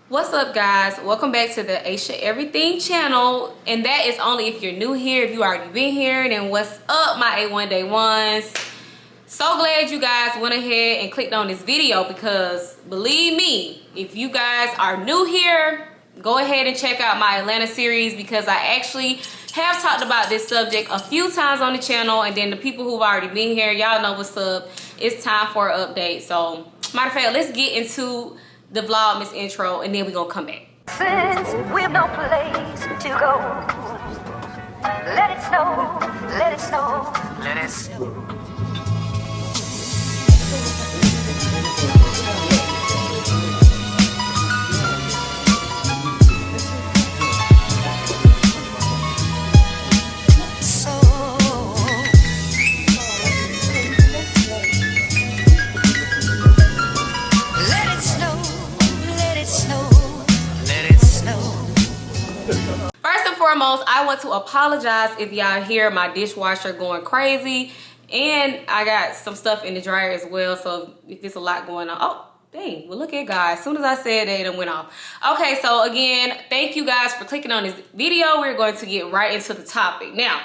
What's up, guys? Welcome back to the Asha Everything channel, and that is only if you're new here. If you already been here, then what's up, my A1 Day ones? So glad you guys went ahead and clicked on this video, because believe me, if you guys are new here, go ahead and check out my Atlanta series, because I actually have talked about this subject a few times on the channel. And then the people who've already been here, y'all know what's up. It's time for an update. So matter of fact, let's get into the Vlogmas intro, and then we're gonna come back. Since we've no place to go, let it snow, let it snow, let it snow. First and foremost, I want to apologize if y'all hear my dishwasher going crazy, and I got some stuff in the dryer as well. So if there's a lot going on, oh dang, well look at God, as soon as I said that, it went off. Okay, so again, thank you guys for clicking on this video. We're going to get right into the topic now.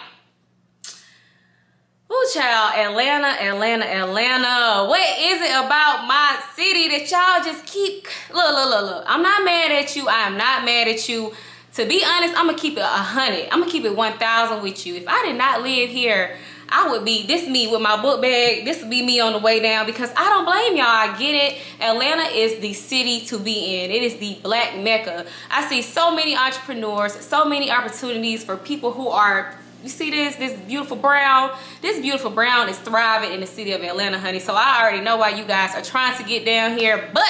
Oh child, Atlanta. What is it about my city that y'all just keep, look. I'm not mad at you. I am not mad at you. To be honest, I'm gonna keep it 100. I'm gonna keep it 1,000 with you. If I did not live here, I would be, this me with my book bag. This would be me on the way down, because I don't blame y'all. I get it. Atlanta is the city to be in. It is the black mecca. I see so many entrepreneurs, so many opportunities for people who are, you see this beautiful brown. This beautiful brown is thriving in the city of Atlanta, honey. So I already know why you guys are trying to get down here, but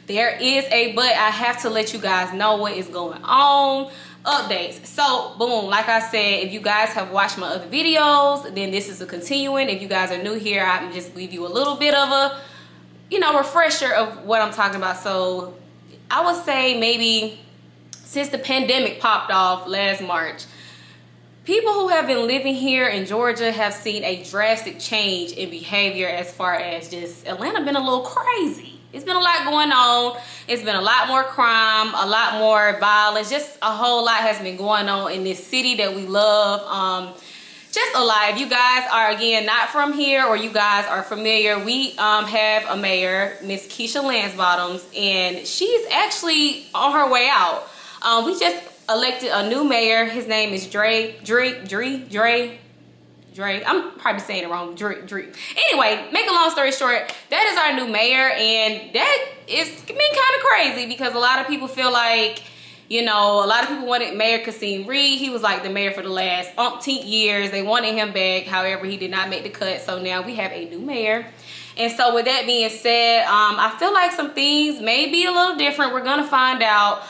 there is a but. I have to let you guys know what is going on. Updates. So boom, like I said, if you guys have watched my other videos, then this is a continuing. If you guys are new here, I can just leave you a little bit of a, refresher of what I'm talking about. So I would say maybe since the pandemic popped off last March, people who have been living here in Georgia have seen a drastic change in behavior, as far as just Atlanta been a little crazy. It's been a lot going on. It's been a lot more crime, a lot more violence. Just a whole lot has been going on in this city that we love. Just a lot. If you guys are, again, not from here, or you guys are familiar, we have a mayor, Miss Keisha Lansbottoms, and she's actually on her way out. We just elected a new mayor. His name is Dre. I'm probably saying it wrong. Dre. Anyway, make a long story short, that is our new mayor, and that is been kind of crazy, because a lot of people feel like, a lot of people wanted Mayor Kasim Reed. He was like the mayor for the last umpteenth years. They wanted him back. However, he did not make the cut. So now we have a new mayor. And so with that being said, I feel like some things may be a little different. We're going to find out.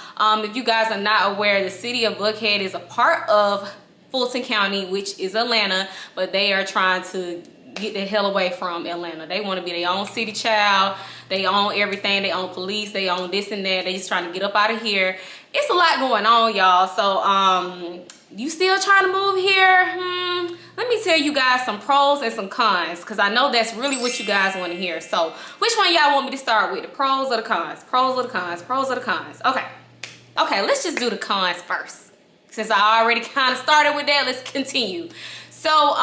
If you guys are not aware, the city of Buckhead is a part of Fulton County, which is Atlanta, but they are trying to get the hell away from Atlanta. They want to be their own city child. They own everything. They own police. They own this and that. They just trying to get up out of here. It's a lot going on, y'all. So you still trying to move here? Let me tell you guys some pros and some cons, because I know that's really what you guys want to hear. So which one y'all want me to start with, the pros or the cons? Pros or the cons? Pros or the cons? Okay, let's just do the cons first. Since I already kind of started with that, let's continue. So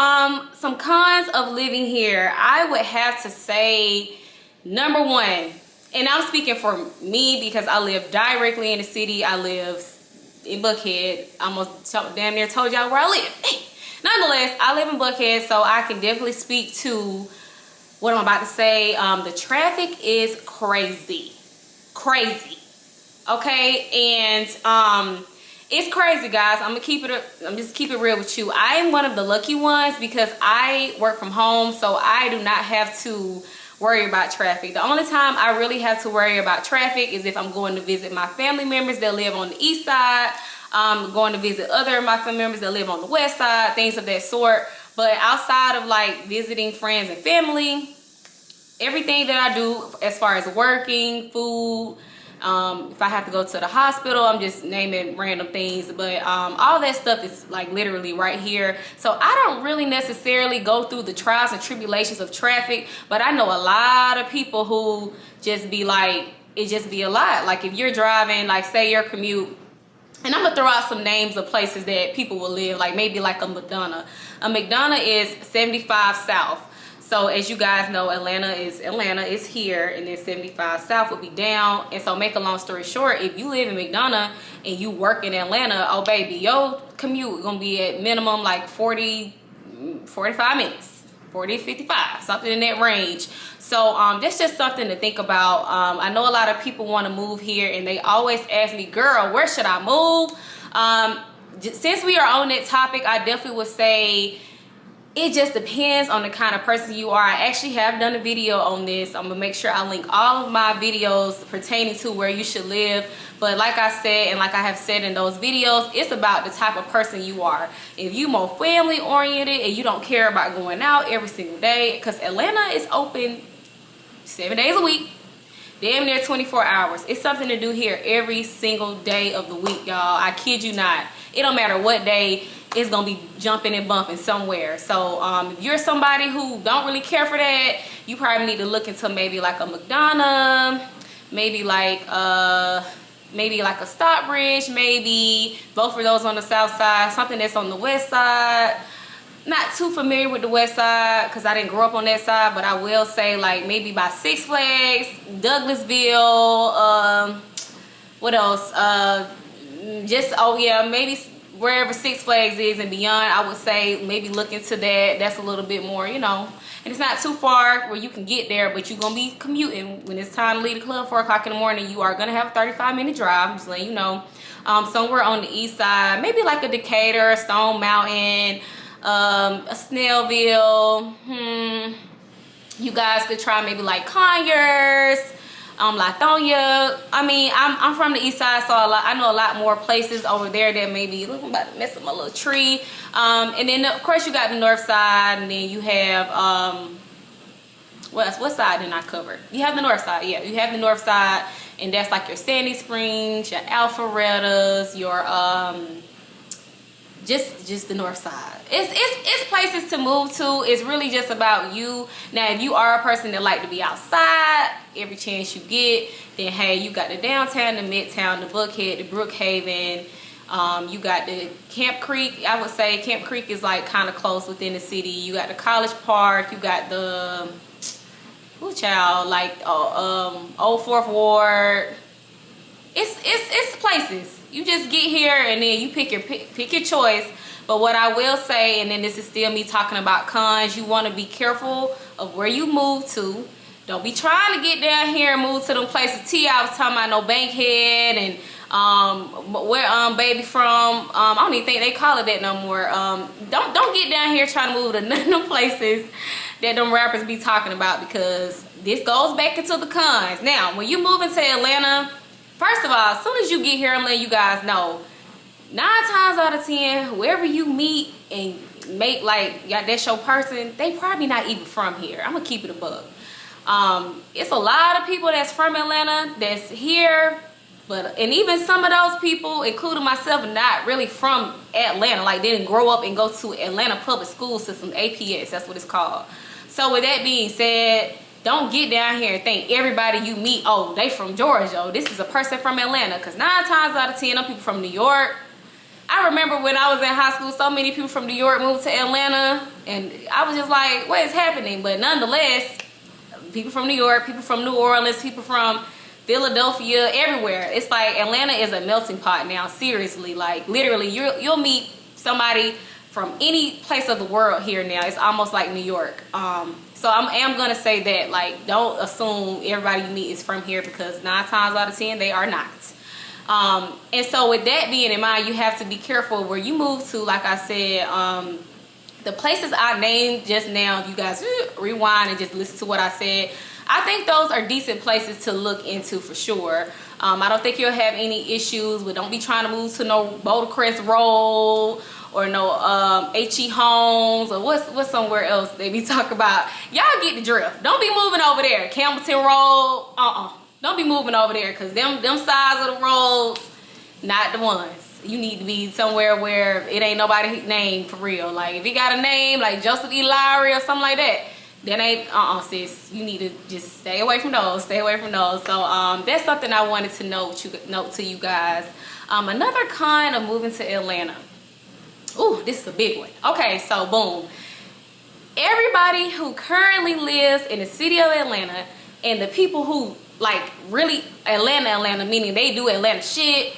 some cons of living here, I would have to say, number one, and I'm speaking for me because I live directly in the city. I live in Buckhead. I almost damn near told y'all where I live. Nonetheless, I live in Buckhead, so I can definitely speak to what I'm about to say. The traffic is crazy. Okay, and it's crazy, guys. I'm just keep it real with you. I am one of the lucky ones, because I work from home, so I do not have to worry about traffic. The only time I really have to worry about traffic is if I'm going to visit my family members that live on the east side, going to visit other of my family members that live on the west side, things of that sort. But outside of like visiting friends and family, everything that I do as far as working, food, if I have to go to the hospital, I'm just naming random things, but all that stuff is like literally right here. So I don't really necessarily go through the trials and tribulations of traffic, but I know a lot of people who just be like it just be a lot. Like if you're driving, like say your commute, and I'm gonna throw out some names of places that people will live, like maybe like a McDonough. A McDonough is 75 South. So as you guys know, Atlanta is here, and then 75 South would be down. And so make a long story short, if you live in McDonough and you work in Atlanta, oh baby, your commute gonna be at minimum like 45 minutes, 40, 55, something in that range. So that's just something to think about. I know a lot of people want to move here, and they always ask me, girl, where should I move? Since we are on that topic, I definitely would say it just depends on the kind of person you are. I actually have done a video on this. I'm gonna make sure I link all of my videos pertaining to where you should live. But like I said, and like I have said in those videos, it's about the type of person you are. If you more family oriented and you don't care about going out every single day, because Atlanta is open 7 days a week, damn near 24 hours. It's something to do here every single day of the week, y'all. I kid you not. It don't matter what day, it's gonna be jumping and bumping somewhere. So if you're somebody who don't really care for that, you probably need to look into maybe like a McDonough, maybe like a Stockbridge, maybe both of those on the south side, something that's on the west side. Not too familiar with the west side because I didn't grow up on that side, but I will say like maybe by Six Flags, Douglasville, what else? Maybe wherever Six Flags is and beyond, I would say maybe look into that. That's a little bit more, you know, and it's not too far where you can get there, but you're gonna be commuting. When it's time to leave the club 4 o'clock in the morning, you are gonna have a 35-minute drive. I'm just letting you know. Somewhere on the east side, maybe like a Decatur, Stone Mountain, a Snellville. You guys could try maybe like Conyers, Lithonia. I mean, I'm from the east side, so I know a lot more places over there that maybe, look, I'm about to mess up my little tree. And then of course you got the north side, and then you have what side didn't I cover? You have the north side. Yeah, you have the north side, and that's like your Sandy Springs, your Alpharettas, your just the north side. It's places to move to. It's really just about you. Now if you are a person that like to be outside every chance you get, then hey, you got the downtown, the midtown, the Buckhead, the Brookhaven, you got the Camp Creek. I would say Camp Creek is like kind of close within the city. You got the College Park, you got the Old 4th Ward. It's places. You just get here and then you pick your choice. But what I will say, and then this is still me talking about cons, you want to be careful of where you move to. Don't be trying to get down here and move to them places. I was talking about no Bankhead and where baby from. I don't even think they call it that no more. Don't get down here trying to move to none of them places that them rappers be talking about, because this goes back into the cons. Now, when you move into Atlanta, first of all, as soon as you get here, I'm letting you guys know, 9 times out of 10, whoever you meet and make like that's your person, they probably not even from here. I'm gonna keep it a buck. It's a lot of people that's from Atlanta that's here, and even some of those people, including myself, not really from Atlanta. Like they didn't grow up and go to Atlanta public school system, APS, that's what it's called. So with that being said, don't get down here and think everybody you meet, oh, they from Georgia, oh, this is a person from Atlanta. Because 9 times out of 10, them people from New York. I remember when I was in high school, so many people from New York moved to Atlanta, and I was just like, what is happening? But nonetheless, people from New York, people from New Orleans, people from Philadelphia, everywhere. It's like Atlanta is a melting pot now, seriously. Like literally, you'll meet somebody from any place of the world here now. It's almost like New York. So I am gonna say that, like, don't assume everybody you meet is from here, because 9 times out of 10 they are not. And so with that being in mind, you have to be careful where you move to. Like I said, the places I named just now, if you guys rewind and just listen to what I said, I think those are decent places to look into for sure. I don't think you'll have any issues with, don't be trying to move to no Bouldercrest Road or no HE Homes, or what's somewhere else they be talking about. Y'all get the drift. Don't be moving over there. Campbellton Road, don't be moving over there, because them sides of the roads, not the ones. You need to be somewhere where it ain't nobody name for real. Like if you got a name like Joseph E. Lowry or something like that, That ain't, sis. You need to just stay away from those. Stay away from those. So that's something I wanted to note to you guys. Another con of moving to Atlanta. Ooh, this is a big one. Okay, so boom. Everybody who currently lives in the city of Atlanta and the people who like really Atlanta, meaning they do Atlanta shit,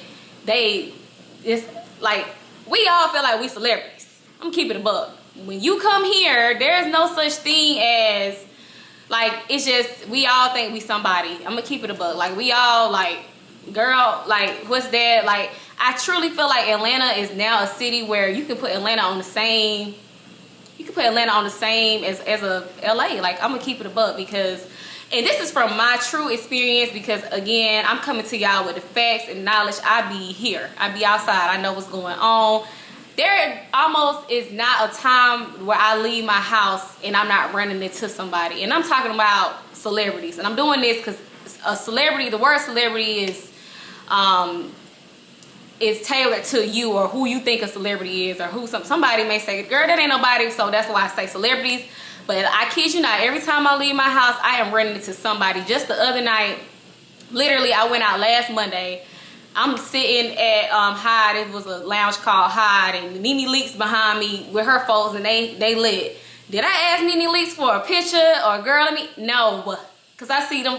it's like we all feel like we celebrities. I'm keeping it a buck. When you come here, there's no such thing as like, it's just we all think we somebody. I'm gonna keep it a buck. Like we all like, girl, like what's that? Like I truly feel like Atlanta is now a city where you can put Atlanta on the same. You can put Atlanta on the same as a LA. Like I'm gonna keep it a buck because, and this is from my true experience because again, I'm coming to y'all with the facts and knowledge. I be here. I be outside. I know what's going on. There almost is not a time where I leave my house and I'm not running into somebody. And I'm talking about celebrities. And I'm doing this because a celebrity, the word celebrity is tailored to you or who you think a celebrity is, or who somebody may say, girl, that ain't nobody, so that's why I say celebrities. But I kid you not, every time I leave my house, I am running into somebody. Just the other night, literally, I went out last Monday. I'm sitting at Hyde. It was a lounge called Hyde, and Nene Leakes behind me with her folks, and they lit. Did I ask Nene Leakes for a picture or a girl? No, because I see them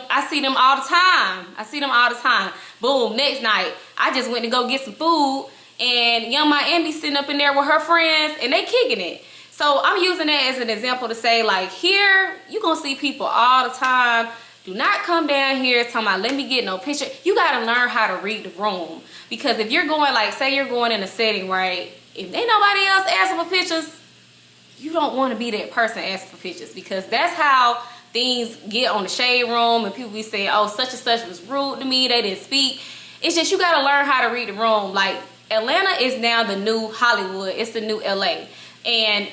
all the time. I see them all the time. Boom, next night, I just went to go get some food, and Young Miami sitting up in there with her friends, and they kicking it. So I'm using that as an example to say, like, here, you're going to see people all the time. Do not come down here talking about, let me get no picture. You got to learn how to read the room. Because if you're going, like, say you're going in a setting, right, if ain't nobody else asking for pictures, you don't want to be that person asking for pictures. Because that's how things get on the shade room, and people be saying, oh, such and such was rude to me, they didn't speak. It's just, you got to learn how to read the room. Like, Atlanta is now the new Hollywood. It's the new LA. And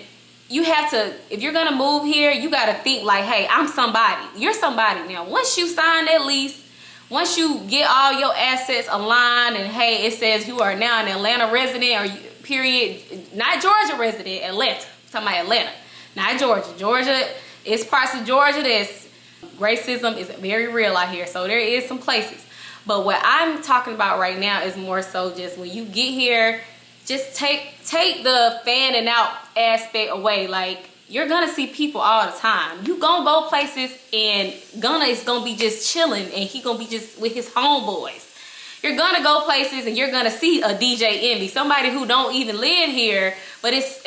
you have to, if you're gonna move here, you gotta think like, hey, I'm somebody. You're somebody now. Once you sign that lease, once you get all your assets aligned, and hey, it says you are now an Atlanta resident, or period, not Georgia resident, Atlanta. I'm talking about Atlanta, not Georgia. Georgia, it's parts of Georgia that's, racism is very real out here. So there is some places. But what I'm talking about right now is more so just when you get here, just take the fanning out aspect away. Like, you're gonna see people all the time. You gonna go places and Gunna is gonna be just chilling, and he gonna be just with his homeboys. You're gonna go places and you're gonna see a DJ Envy, somebody who don't even live here, but it's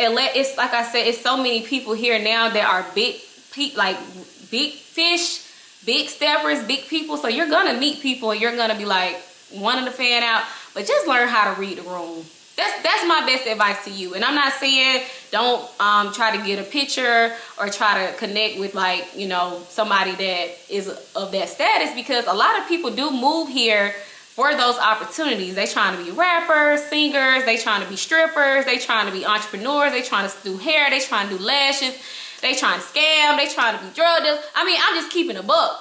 like I said, it's so many people here now that are big fish, big steppers, big people. So you're gonna meet people and you're gonna be like wanting to fan out, but just learn how to read the room. That's my best advice to you. And I'm not saying don't try to get a picture or try to connect with, like, you know, somebody that is of that status, because a lot of people do move here for those opportunities. They trying to be rappers, singers, they trying to be strippers, they trying to be entrepreneurs, they trying to do hair, they trying to do lashes, they trying to scam, they trying to be drug dealers. I mean, I'm just keeping a buck.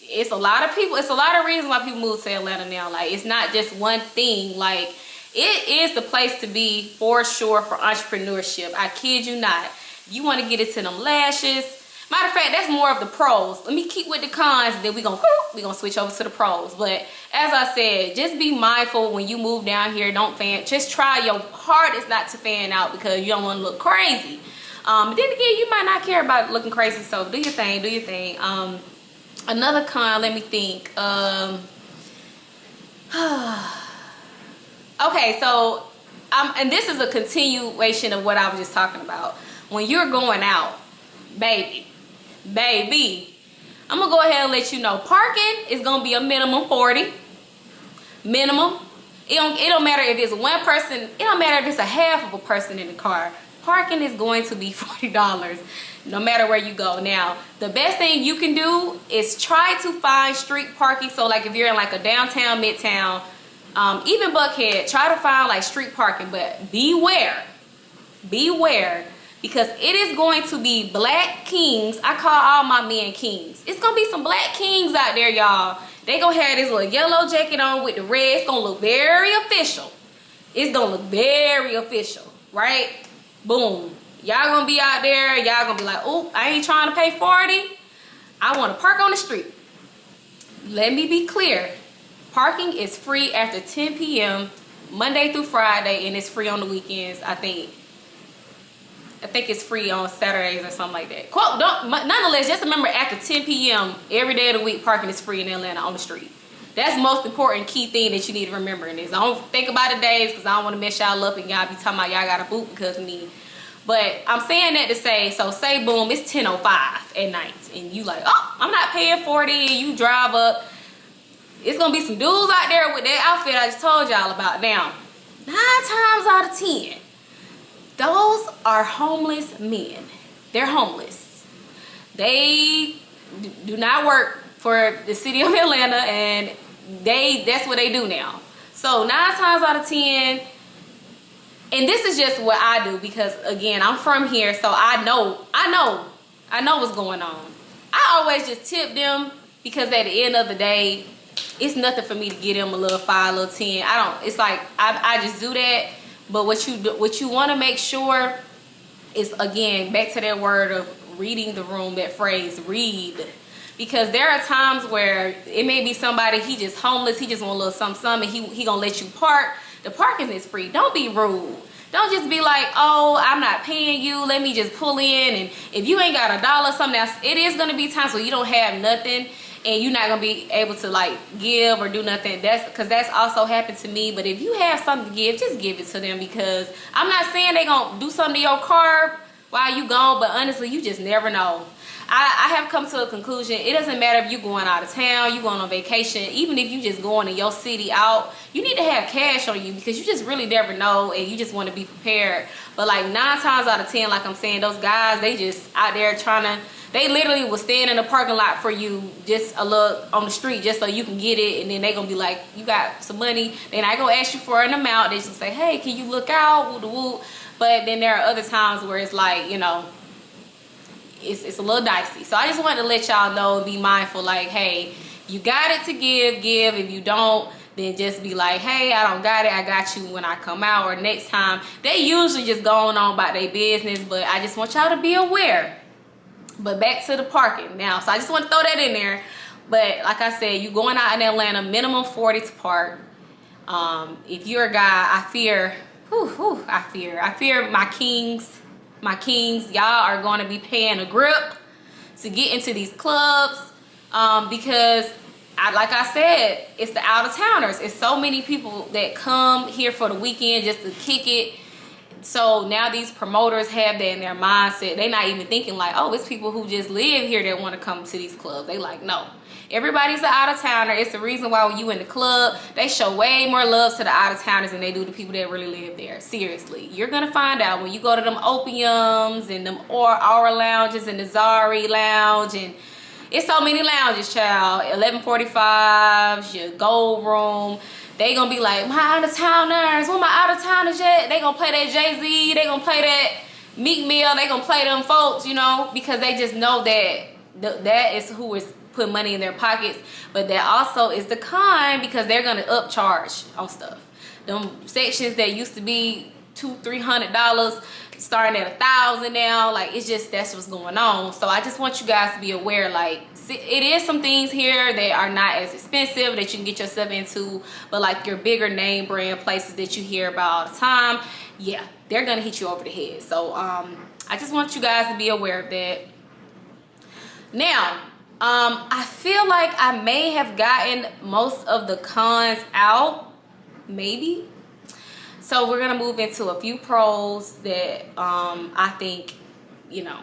It's a lot of people, it's a lot of reasons why people move to Atlanta now. Like, it's not just one thing. Like, it is the place to be for sure for entrepreneurship. I kid you not. You want to get into them lashes. Matter of fact, that's more of the pros. Let me keep with the cons, and then we're gonna switch over to the pros. But as I said, just be mindful when you move down here. Don't fan. Just try your hardest not to fan out, because you don't want to look crazy. But then again, you might not care about looking crazy. So do your thing. Do your thing. Another con. Let me think. Okay, so and this is a continuation of what I was just talking about. When you're going out, baby, I'm gonna go ahead and let you know, parking is gonna be a minimum 40. Minimum. It don't matter if it's one person. It don't matter if it's a half of a person in the car. Parking is going to be $40 no matter where you go. Now, the best thing you can do is try to find street parking. So like if you're in like a downtown, midtown, even Buckhead, try to find like street parking. But beware, because it is going to be black kings. I call all my men kings. It's gonna be some black kings out there, y'all. They gonna have this little yellow jacket on with the red. It's gonna look very official. It's gonna look very official, right? Boom. Y'all gonna be out there, y'all gonna be like, oh, I ain't trying to pay 40. I want to park on the street. Let me be clear. Parking is free after 10 p.m. Monday through Friday, and it's free on the weekends. I think it's free on Saturdays or something like that. Quote, nonetheless, just remember after 10 p.m. every day of the week, parking is free in Atlanta on the street. That's the most important key thing that you need to remember in this. I don't think about the days because I don't want to mess y'all up and y'all be talking about y'all got a boot because of me. But I'm saying that to say, so say boom, it's 10:05 at night and you like, oh, I'm not paying 40, and you drive up. It's gonna be some dudes out there with that outfit I just told y'all about. Now, 9 times out of 10, those are homeless men. They're homeless. They do not work for the city of Atlanta, and that's what they do now. So 9 times out of 10, and this is just what I do because again, I'm from here, so I know what's going on. I always just tip them because at the end of the day, it's nothing for me to get them a little 5, a little 10. It's like I just do that. But what you want to make sure is, again, back to that word of reading the room, that phrase, read. Because there are times where it may be somebody, he just homeless, he just want a little something, and he gonna let you park. The parking is free. Don't be rude. Don't just be like, oh, I'm not paying you, let me just pull in. And if you ain't got $1 something else, it is gonna be times where you don't have nothing and you're not gonna be able to like give or do nothing. That's also happened to me. But if you have something to give, just give it to them, because I'm not saying they gonna do something to your car while you gone, but honestly, you just never know. I have come to a conclusion. It doesn't matter if you're going out of town, you going on vacation, even if you just going to your city out, you need to have cash on you, because you just really never know, and you just want to be prepared. But like 9 times out of 10, like I'm saying, those guys, they just out there they literally will stand in the parking lot for you, just a little on the street, just so you can get it. And then they gonna be like, you got some money. Then I gonna ask you for an amount. They just say, hey, can you look out? Woo, woo. But then there are other times where it's like, you know, it's a little dicey. So I just wanted to let y'all know, be mindful, like, hey, you got it to give. If you don't, then just be like, hey, I don't got it, I got you when I come out, or next time. They usually just going on about their business, but I just want y'all to be aware. But back to the parking now. So I just want to throw that in there. But like I said, you going out in Atlanta, minimum 40 to park. If you're a guy, I fear my kings. Y'all are going to be paying a grip to get into these clubs, because like I said, it's the out of towners. It's so many people that come here for the weekend just to kick it. So now these promoters have that in their mindset. They're not even thinking like, oh, it's people who just live here that want to come to these clubs. They like, no, everybody's an out of towner. It's the reason why when you in the club, they show way more love to the out of towners than they do the people that really live there. Seriously, you're gonna find out when you go to them Opiums and them Aura lounges and the Zari lounge, and it's so many lounges, child. 1145s, your gold room. They gonna be like, my out of towners, where my out of towners at? They gonna play that Jay-Z, they gonna play that Meek Mill, they gonna play them folks, you know, because they just know that that is who is putting money in their pockets. But that also is the con, because they're gonna upcharge on stuff. Them sections that used to be $200-300 starting at $1,000 now. Like, it's just, that's what's going on. So I just want you guys to be aware, like, it is some things here that are not as expensive that you can get yourself into, but like your bigger name brand places that you hear about all the time, yeah, they're gonna hit you over the head. So I just want you guys to be aware of that. Now I feel like I may have gotten most of the cons out, maybe. So we're gonna move into a few pros that I think, you know,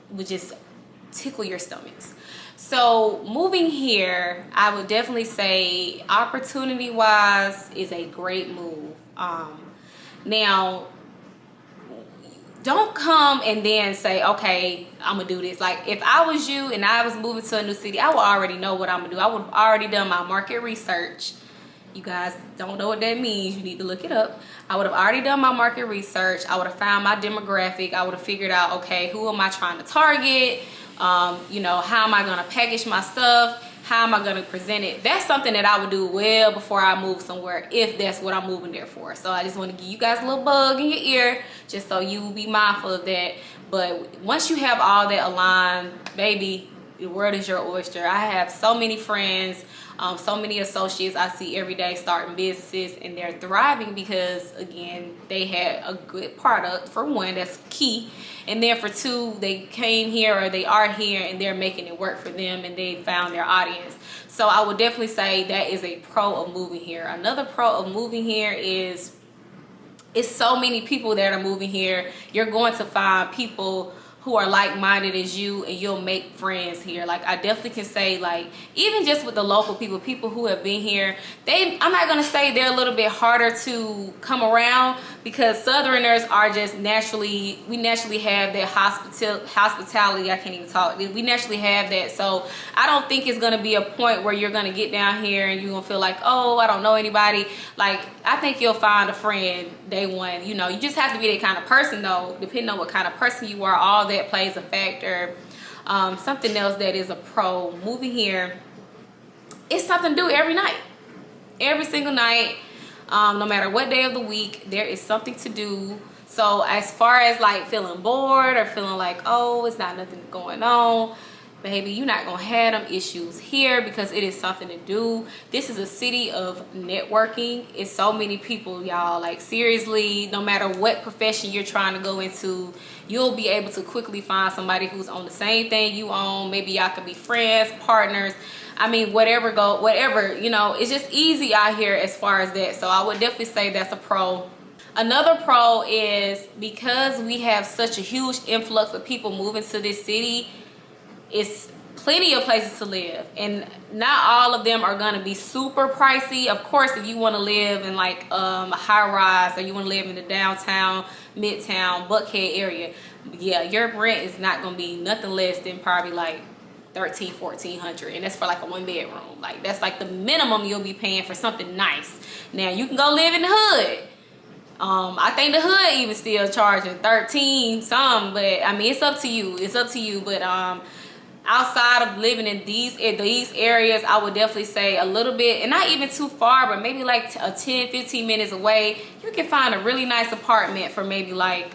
would just tickle your stomachs. So moving here, I would definitely say opportunity wise is a great move. Now, don't come and then say, okay, I'm gonna do this. Like, if I was you and I was moving to a new city, I would already know what I'm gonna do. I would have already done my market research. You guys don't know what that means, you need to look it up. I would have already done my market research. I would have found my demographic. I would have figured out, okay, who am I trying to target? You know, how am I gonna package my stuff? How am I going to present it? That's something that I would do well before I move somewhere, if that's what I'm moving there for. So I just want to give you guys a little bug in your ear, just so you will be mindful of that. But once you have all that aligned, baby, the world is your oyster. I have so many friends, so many associates I see every day starting businesses, and they're thriving because, again, they had a good product, for one, that's key. And then for two, they came here, or they are here, and they're making it work for them, and they found their audience. So I would definitely say that is a pro of moving here. Another pro of moving here is it's so many people that are moving here. You're going to find people who are like-minded as you, and you'll make friends here. Like, I definitely can say, like, even just with the local people who have been here, I'm not gonna say they're a little bit harder to come around, because Southerners are just naturally, we naturally have that hospitality. I can't even talk. We naturally have that. So I don't think it's gonna be a point where you're gonna get down here and you're gonna feel like, oh, I don't know anybody. Like, I think you'll find a friend day one. You know, you just have to be that kind of person, though. Depending on what kind of person you are, all that plays a factor. Something else that is a pro moving here, it's something to do every night, every single night. No matter what day of the week, there is something to do. So as far as like feeling bored or feeling like, oh, it's not nothing going on, baby, you're not gonna have them issues here, because it is something to do. This is a city of networking. It's so many people, y'all. Like, seriously, no matter what profession you're trying to go into, you'll be able to quickly find somebody who's on the same thing you own. Maybe y'all could be friends, partners. I mean, whatever, you know, it's just easy out here as far as that. So I would definitely say that's a pro. Another pro is, because we have such a huge influx of people moving to this city, it's plenty of places to live, and not all of them are going to be super pricey. Of course, if you want to live in like a high rise, or you want to live in the downtown, midtown, Buckhead area, yeah, your rent is not going to be nothing less than probably like $1,300-1,400, and that's for like a 1-bedroom. Like, that's like the minimum you'll be paying for something nice. Now you can go live in the hood. I think the hood even still charging 13 some, but I mean, it's up to you. It's up to you. But outside of living in these areas, I would definitely say a little bit, and not even too far, but maybe like 10-15 minutes away, you can find a really nice apartment for maybe like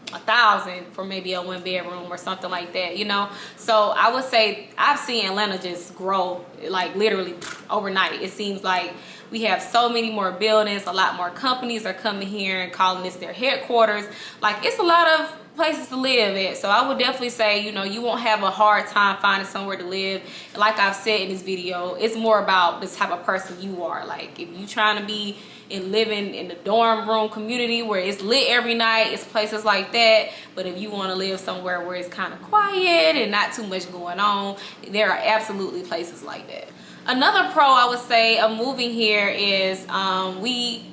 $1,000 for maybe a 1-bedroom or something like that, you know. So I would say I've seen Atlanta just grow, like, literally overnight. It seems like we have so many more buildings, a lot more companies are coming here and calling this their headquarters. Like, it's a lot of places to live at. So I would definitely say, you know, you won't have a hard time finding somewhere to live. And like I've said in this video, it's more about the type of person you are. Like, if you trying to be and living in the dorm room community where it's lit every night, it's places like that. But if you want to live somewhere where it's kind of quiet and not too much going on, there are absolutely places like that. Another pro I would say of moving here is we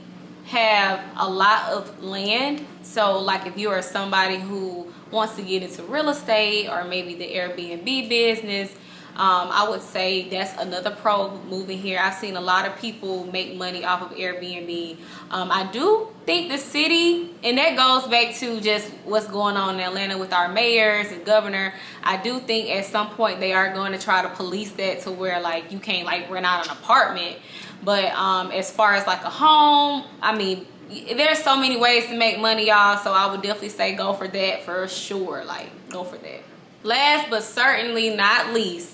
have a lot of land. So like, if you are somebody who wants to get into real estate, or maybe the Airbnb business, I would say that's another pro of moving here. I've seen a lot of people make money off of Airbnb. I do think the city, and that goes back to just what's going on in Atlanta with our mayors and governor, I do think at some point they are going to try to police that to where, like, you can't like rent out an apartment. But as far as like a home, I mean, there's so many ways to make money, y'all. So I would definitely say go for that for sure. Like, go for that. Last but certainly not least,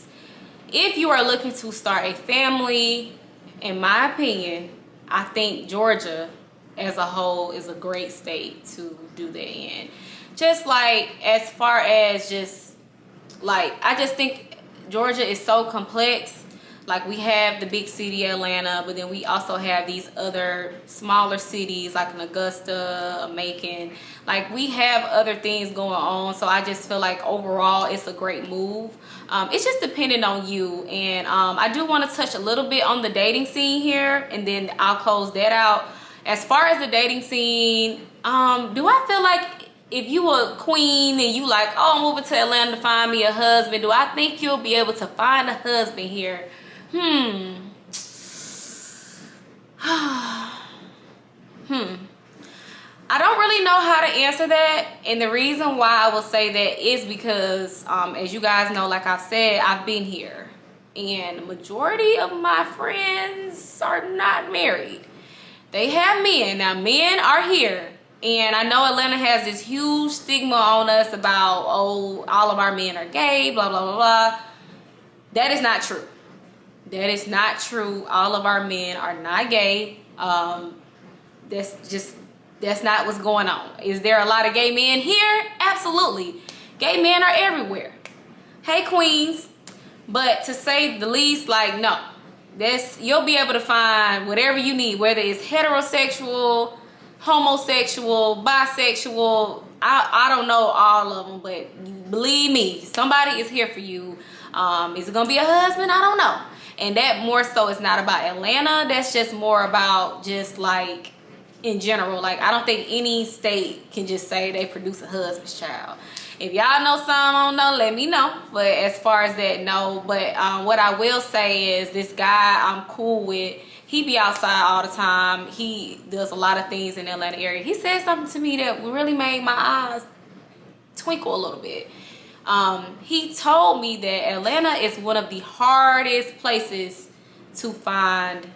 if you are looking to start a family, in my opinion, I think Georgia as a whole is a great state to do that in. Just like, as far as just like, I just think Georgia is so complex. Like, we have the big city Atlanta, but then we also have these other smaller cities like an Augusta, a Macon. Like, we have other things going on. So I just feel like overall it's a great move. It's just dependent on you. And I do want to touch a little bit on the dating scene here, and then I'll close that out. As far as the dating scene, do I feel like if you a queen and you like, oh, I'm moving to Atlanta to find me a husband, do I think you'll be able to find a husband here? I don't really know how to answer that, and the reason why I will say that is because as you guys know, like I've said, I've been here. And majority of my friends are not married. They have men. Now, men are here. And I know Atlanta has this huge stigma on us about, oh, all of our men are gay, blah, blah, blah, blah. That is not true. That is not true. All of our men are not gay. That's not what's going on. Is there a lot of gay men here? Absolutely. Gay men are everywhere. Hey, queens. But to say the least, like, no. You'll be able to find whatever you need, whether it's heterosexual, homosexual, bisexual. I don't know all of them, but believe me, somebody is here for you. Is it gonna be a husband? I don't know. And that more so is not about Atlanta. That's just more about just like in general. Like, I don't think any state can just say they produce a husband's child. If y'all know some, I don't know, let me know. But as far as that, no. But what I will say is this guy I'm cool with, he be outside all the time. He does a lot of things in the Atlanta area. He said something to me that really made my eyes twinkle a little bit. He told me that Atlanta is one of the hardest places to find,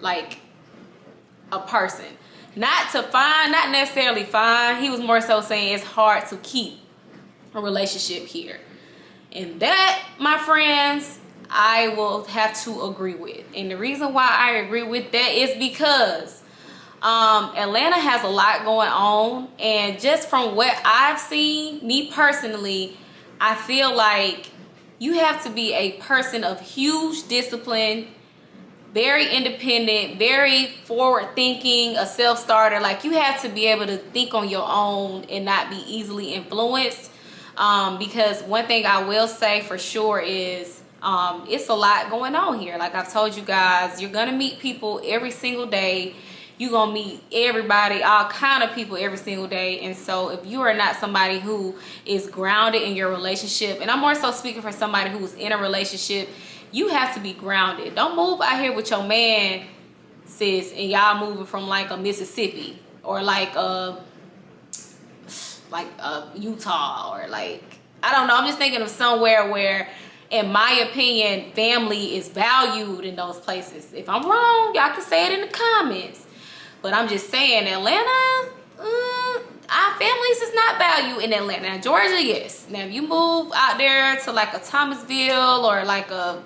like, a person. Not to find, not necessarily find. He was more so saying it's hard to keep a relationship here. And that, my friends, I will have to agree with. And the reason why I agree with that is because Atlanta has a lot going on. And just from what I've seen, me personally, I feel like you have to be a person of huge discipline, very independent, very forward thinking, a self-starter. Like, you have to be able to think on your own and not be easily influenced. Because one thing I will say for sure is it's a lot going on here. Like I've told you guys, you're gonna meet people every single day. You're gonna meet everybody, all kind of people every single day. And so if you are not somebody who is grounded in your relationship, and I'm more so speaking for somebody who is in a relationship, you have to be grounded. Don't move out here with your man, sis, and y'all moving from like a Mississippi or like Utah, or like, I don't know. I'm just thinking of somewhere where, in my opinion, family is valued in those places. If I'm wrong, y'all can say it in the comments. But I'm just saying, Atlanta, our families is not valued in Atlanta. Now, Georgia, yes. Now, if you move out there to like a Thomasville or like a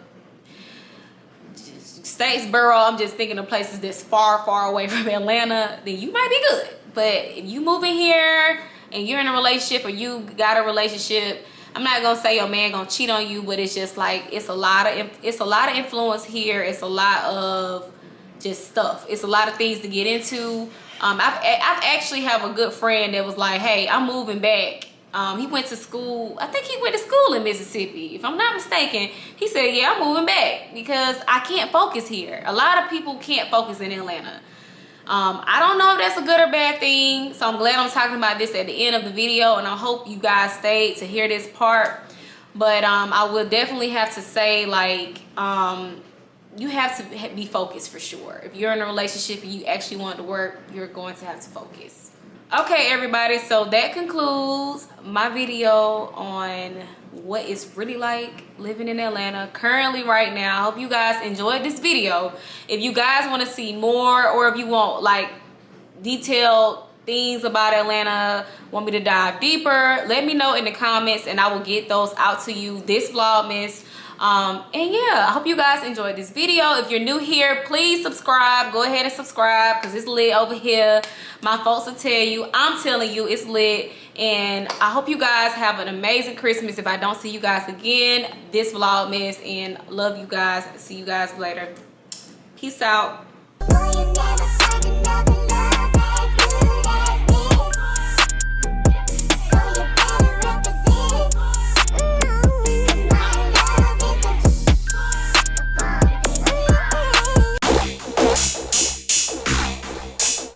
Statesboro, I'm just thinking of places that's far, far away from Atlanta, then you might be good. But if you move in here and you're in a relationship, or you got a relationship, I'm not gonna say your man gonna cheat on you, but it's just like it's a lot of influence here. It's a lot of just stuff. It's a lot of things to get into. I've actually have a good friend that was like, hey, I'm moving back. He went to school. I think he went to school in Mississippi, if I'm not mistaken. He said, yeah, I'm moving back because I can't focus here. A lot of people can't focus in Atlanta. I don't know if that's a good or bad thing, so I'm glad I'm talking about this at the end of the video, and I hope you guys stayed to hear this part. But I will definitely have to say, like, you have to be focused for sure. If you're in a relationship and you actually want to work, you're going to have to focus. Okay, everybody, so that concludes my video on what it's really like living in Atlanta currently right now. I hope you guys enjoyed this video. If you guys want to see more, or if you want like detailed things about Atlanta, want me to dive deeper, let me know in the comments and I will get those out to you this Vlogmas. And yeah, I hope you guys enjoyed this video. If you're new here, please subscribe. Go ahead and subscribe because it's lit over here. My folks will tell you, I'm telling you, it's lit. And I hope you guys have an amazing Christmas. If I don't see you guys again, this Vlogmas, and love you guys. See you guys later. Peace out.